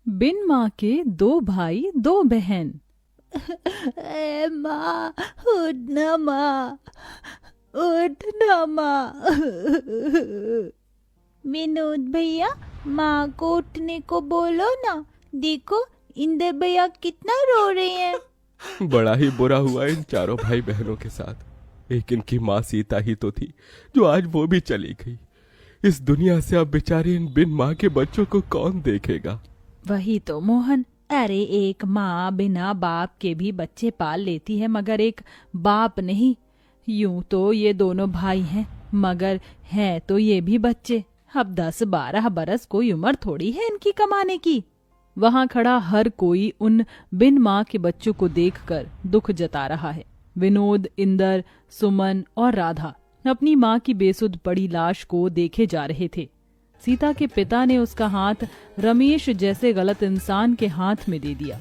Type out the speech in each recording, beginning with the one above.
बिन माँ के दो भाई दो बहन। ए माँ, उठ ना माँ, उठ ना माँ। विनोद भैया, माँ को उठने को बोलो ना। देखो, इंदर भैया कितना रो रहे हैं। बड़ा ही बुरा हुआ इन चारों भाई बहनों के साथ। एक इनकी माँ सीता ही तो थी, जो आज वो भी चली गई। इस दुनिया से अब बेचारे इन बिन माँ के बच्चों को कौन देखेगा। वही तो मोहन, अरे एक माँ बिना बाप के भी बच्चे पाल लेती है, मगर एक बाप नहीं। यूं तो ये दोनों भाई हैं, मगर हैं तो ये भी बच्चे। अब 10-12 बरस कोई उम्र थोड़ी है इनकी कमाने की। वहां खड़ा हर कोई उन बिन माँ के बच्चों को देखकर दुख जता रहा है। विनोद, इंदर, सुमन और राधा अपनी माँ की बेसुध पड़ी लाश को देखे जा रहे थे। सीता के पिता ने उसका हाथ रमेश जैसे गलत इंसान के हाथ में दे दिया।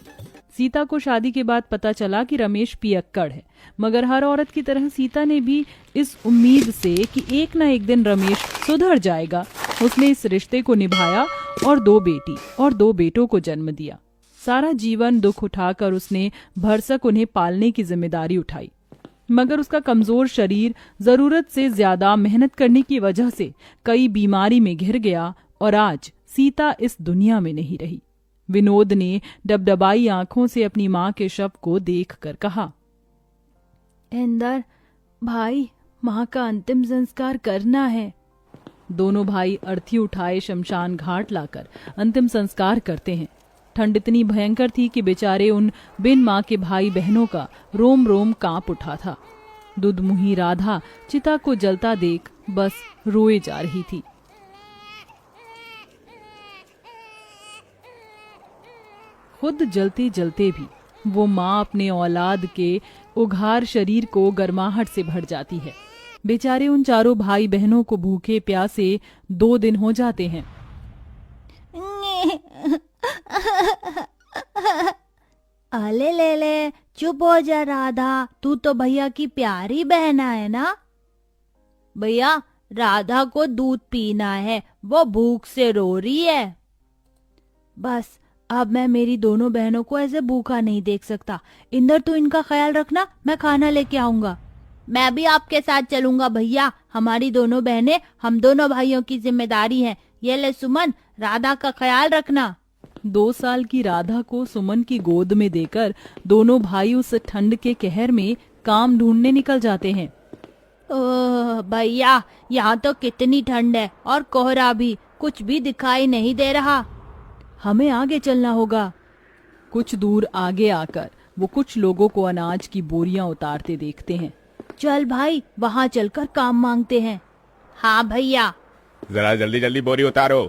सीता को शादी के बाद पता चला कि रमेश पियक्कड़ है, मगर हर औरत की तरह सीता ने भी इस उम्मीद से कि एक न एक दिन रमेश सुधर जाएगा, उसने इस रिश्ते को निभाया और 2 बेटी और 2 बेटों को जन्म दिया। सारा जीवन दुख उठाकर उसने भरसक उन्हें पालने की जिम्मेदारी उठाई, मगर उसका कमजोर शरीर जरूरत से ज्यादा मेहनत करने की वजह से कई बीमारी में घिर गया और आज सीता इस दुनिया में नहीं रही। विनोद ने डबडबाई आंखों से अपनी माँ के शव को देखकर कहा, इंदर भाई, माँ का अंतिम संस्कार करना है। दोनों भाई अर्थी उठाए शमशान घाट लाकर अंतिम संस्कार करते हैं। ठंड इतनी भयंकर थी कि बेचारे उन बिन माँ के भाई बहनों का रोम रोम कांप उठा था। दुधमुही राधा चिता को जलता देख बस रोए जा रही थी। खुद जलते जलते भी वो माँ अपने औलाद के उघार शरीर को गर्माहट से भर जाती है। बेचारे उन चारों भाई बहनों को भूखे प्यासे 2 दिन हो जाते हैं। अले ले ले, चुप हो जा राधा, तू तो भैया की प्यारी बहन है ना। भैया, राधा को दूध पीना है, वो भूख से रो रही है। बस अब मैं मेरी दोनों बहनों को ऐसे भूखा नहीं देख सकता। इंदर, तू इनका ख्याल रखना, मैं खाना लेके आऊंगा। मैं भी आपके साथ चलूंगा भैया, हमारी दोनों बहनें हम दोनों भाइयों की जिम्मेदारी है। ये ले सुमन, राधा का ख्याल रखना। 2 साल की राधा को सुमन की गोद में देकर दोनों भाई उस ठंड के कहर में काम ढूंढने निकल जाते हैं। ओह भैया, यहाँ तो कितनी ठंड है और कोहरा भी, कुछ भी दिखाई नहीं दे रहा। हमें आगे चलना होगा। कुछ दूर आगे आकर वो कुछ लोगों को अनाज की बोरियां उतारते देखते हैं। चल भाई, वहाँ चलकर काम मांगते हैं। हाँ भैया। जरा जल्दी जल्दी बोरी उतारो।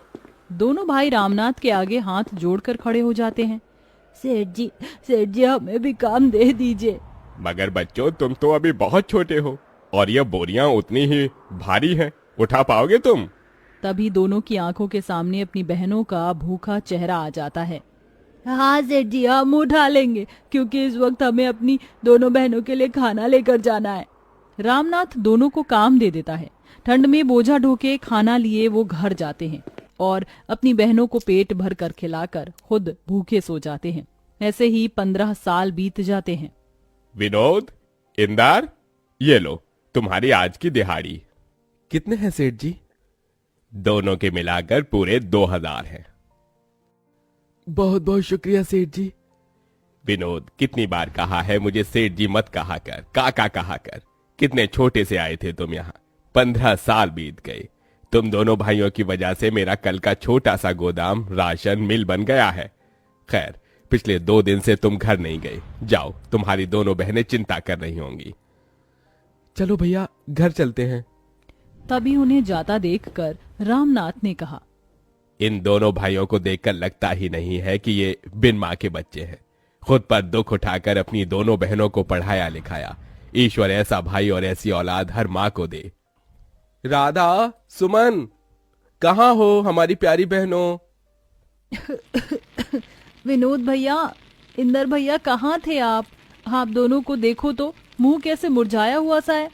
दोनों भाई रामनाथ के आगे हाथ जोड़कर खड़े हो जाते हैं। सेठ जी हमें भी काम दे दीजिए। मगर बच्चों, तुम तो अभी बहुत छोटे हो और ये बोरियां उतनी ही भारी हैं, उठा पाओगे तुम? तभी दोनों की आंखों के सामने अपनी बहनों का भूखा चेहरा आ जाता है। हाँ सेठ जी, हम उठा लेंगे, क्योंकि इस वक्त हमें अपनी दोनों बहनों के लिए खाना लेकर जाना है। रामनाथ दोनों को काम दे देता है। ठंड में बोझा ढोके खाना लिए वो घर जाते हैं और अपनी बहनों को पेट भर कर खिलाकर खुद भूखे सो जाते हैं। ऐसे ही 15 साल बीत जाते हैं। विनोद, इंदर, ये लो तुम्हारी आज की दिहाड़ी। कितने हैं सेठ जी? दोनों के मिलाकर पूरे 2000 हैं। बहुत बहुत शुक्रिया सेठ जी। विनोद, कितनी बार कहा है मुझे सेठ जी मत कहा कर, काका कहा कर। कितने छोटे से आए थे तुम यहाँ, 15 साल बीत गए। तुम दोनों भाइयों की वजह से मेरा कल का छोटा सा गोदाम राशन मिल बन गया है। खैर, पिछले 2 दिन से तुम घर नहीं गए। जाओ, तुम्हारी दोनों बहनें चिंता कर रही होंगी। चलो भैया, घर चलते हैं। तभी उन्हें जाता देखकर रामनाथ ने कहा, इन दोनों भाइयों को देखकर लगता ही नहीं है कि ये बिन माँ के बच्चे हैं। खुद पर दुख उठाकर अपनी दोनों बहनों को पढ़ाया लिखाया। ईश्वर ऐसा भाई और ऐसी औलाद हर माँ को दे। राधा, सुमन, कहाँ हो हमारी प्यारी बहनों? विनोद भैया, इंदर भैया, कहाँ थे आप? आप दोनों को देखो तो, मुंह कैसे मुरझाया हुआ सा है।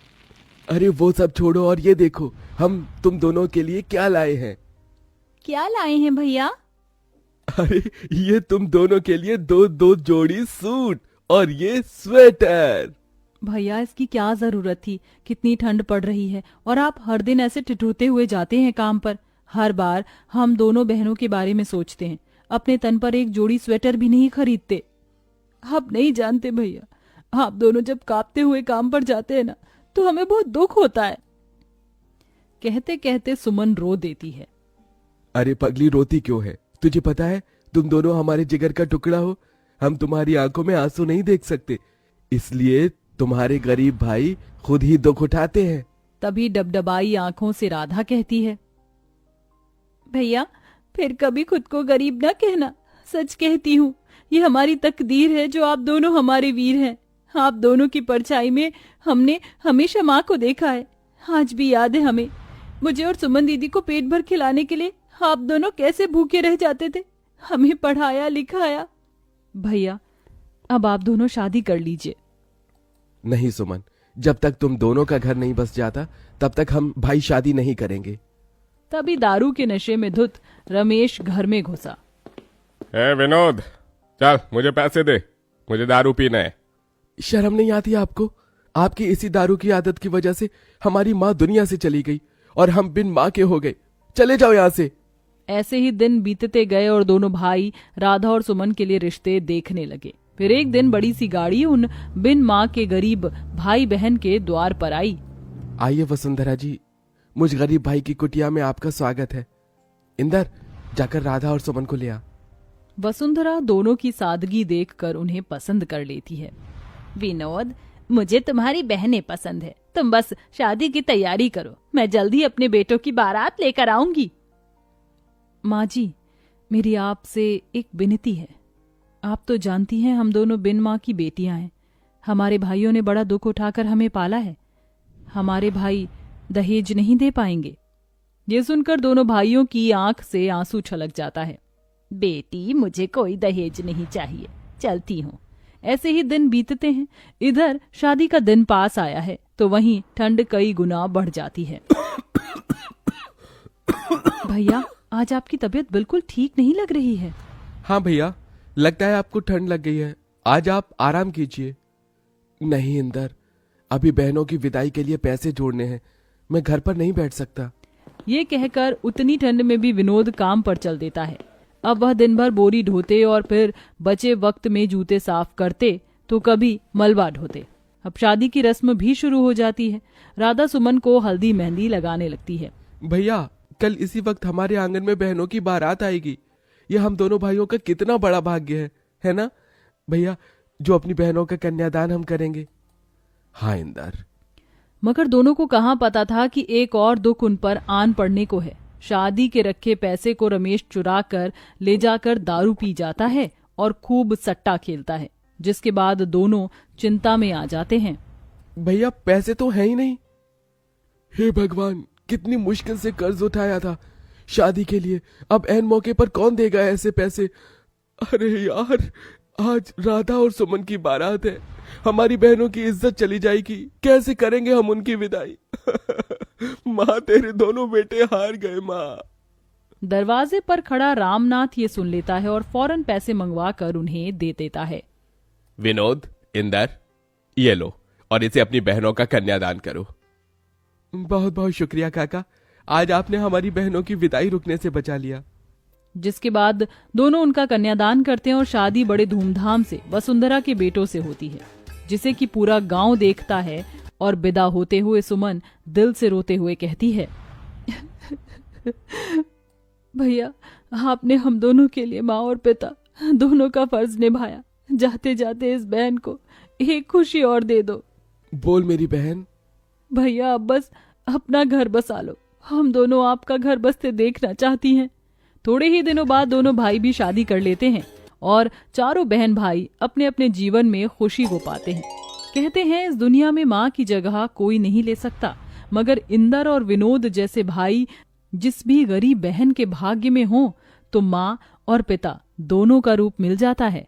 अरे वो सब छोड़ो और ये देखो, हम तुम दोनों के लिए क्या लाए हैं। क्या लाए हैं भैया? अरे ये तुम दोनों के लिए दो दो जोड़ी सूट और ये स्वेटर। भैया इसकी क्या जरूरत थी, कितनी ठंड पड़ रही है और आप हर दिन ऐसे ठिठुरते हुए जाते हैं काम पर। हर बार हम दोनों बहनों के बारे में सोचते हैं, अपने तन पर एक जोड़ी स्वेटर भी नहीं खरीदते। आप नहीं जानते भैया, आप दोनों जब कांपते हुए काम पर जाते हैं ना तो हमें बहुत दुख होता है। कहते कहते सुमन रो देती है। अरे पगली रोती क्यों है? तुझे पता है तुम दोनों हमारे जिगर का टुकड़ा हो। हम तुम्हारी आंखों में आंसू नहीं देख सकते, इसलिए तुम्हारे गरीब भाई खुद ही दुख उठाते हैं। तभी डबडबाई आंखों से राधा कहती है, भैया फिर कभी खुद को गरीब न कहना। सच कहती हूँ, ये हमारी तकदीर है जो आप दोनों हमारे वीर हैं। आप दोनों की परछाई में हमने हमेशा माँ को देखा है। आज भी याद है हमें, मुझे और सुमन दीदी को पेट भर खिलाने के लिए आप दोनों कैसे भूखे रह जाते थे, हमें पढ़ाया लिखाया। भैया अब आप दोनों शादी कर लीजिए। नहीं सुमन, जब तक तुम दोनों का घर नहीं बस जाता तब तक हम भाई शादी नहीं करेंगे। तभी दारू के नशे में धुत रमेश घर में घुसा। विनोद, चल मुझे पैसे दे, मुझे दारू पीना है। शर्म नहीं आती आपको? आपकी इसी दारू की आदत की वजह से हमारी माँ दुनिया से चली गई और हम बिन माँ के हो गए। चले जाओ यहाँ से। ऐसे ही दिन बीतते गए और दोनों भाई राधा और सुमन के लिए रिश्ते देखने लगे। फिर एक दिन बड़ी सी गाड़ी उन बिन माँ के गरीब भाई बहन के द्वार पर आई। आइए वसुंधरा जी, मुझ गरीब भाई की कुटिया में आपका स्वागत है। इंदर, जाकर राधा और सुमन को ले आ। वसुंधरा दोनों की सादगी देखकर उन्हें पसंद कर लेती है। विनोद, मुझे तुम्हारी बहनें पसंद है। तुम बस शादी की तैयारी करो, मैं जल्दी अपने बेटों की बारात लेकर आऊंगी। माँ जी, मेरी आपसे एक विनती है। आप तो जानती हैं हम दोनों बिन माँ की बेटियां हैं। हमारे भाइयों ने बड़ा दुख उठाकर हमें पाला है। हमारे भाई दहेज नहीं दे पाएंगे। ये सुनकर दोनों भाइयों की आंख से आंसू छलक जाता है। बेटी, मुझे कोई दहेज नहीं चाहिए, चलती हूँ। ऐसे ही दिन बीतते हैं। इधर शादी का दिन पास आया है तो वहीं ठंड कई गुना बढ़ जाती है। भैया, आज आपकी तबीयत बिल्कुल ठीक नहीं लग रही है। हाँ भैया, लगता है आपको ठंड लग गई है। आज आप आराम कीजिए। नहीं इंदर, अभी बहनों की विदाई के लिए पैसे जोड़ने हैं, मैं घर पर नहीं बैठ सकता। ये कहकर उतनी ठंड में भी विनोद काम पर चल देता है। अब वह दिन भर बोरी ढोते और फिर बचे वक्त में जूते साफ करते तो कभी मलबा ढोते। अब शादी की रस्म भी शुरू हो जाती है। राधा सुमन को हल्दी मेहंदी लगाने लगती है। भैया, कल इसी वक्त हमारे आंगन में बहनों की बारात आएगी। ये हम दोनों भाइयों का कितना बड़ा भाग्य है ना भैया, जो अपनी बहनों का कन्यादान हम करेंगे। हाँ इंदर। मगर दोनों को कहाँ पता था कि एक और दुख उन पर आन पड़ने को है। शादी के रखे पैसे को रमेश चुरा कर ले जाकर दारू पी जाता है और खूब सट्टा खेलता है, जिसके बाद दोनों चिंता में आ जाते हैं। भैया, पैसे तो है ही नहीं। हे भगवान, कितनी मुश्किल से कर्ज उठाया था शादी के लिए, अब ऐन मौके पर कौन देगा ऐसे पैसे। अरे यार, आज राधा और सुमन की बारात है, हमारी बहनों की इज्जत चली जाएगी। कैसे करेंगे हम उनकी विदाई? माँ, तेरे दोनों बेटे हार गए माँ। दरवाजे पर खड़ा रामनाथ ये सुन लेता है और फौरन पैसे मंगवा कर उन्हें दे देता है। विनोद, इंदर, ये लो और इसे अपनी बहनों का कन्यादान करो। बहुत बहुत शुक्रिया काका, आज आपने हमारी बहनों की विदाई रुकने से बचा लिया। जिसके बाद दोनों उनका कन्यादान करते हैं और शादी बड़े धूमधाम से वसुंधरा के बेटों से होती है, जिसे कि पूरा गांव देखता है। और विदा होते हुए सुमन दिल से रोते हुए कहती है, भैया, आपने हम दोनों के लिए माँ और पिता दोनों का फर्ज निभाया। जाते जाते इस बहन को एक खुशी और दे दो। बोल मेरी बहन। भैया, अब बस अपना घर बसा लो, हम दोनों आपका घर बसते देखना चाहती हैं। थोड़े ही दिनों बाद दोनों भाई भी शादी कर लेते हैं और चारों बहन भाई अपने अपने जीवन में खुशी को पाते हैं। कहते हैं इस दुनिया में माँ की जगह कोई नहीं ले सकता, मगर इंदर और विनोद जैसे भाई जिस भी गरीब बहन के भाग्य में हो तो माँ और पिता दोनों का रूप मिल जाता है।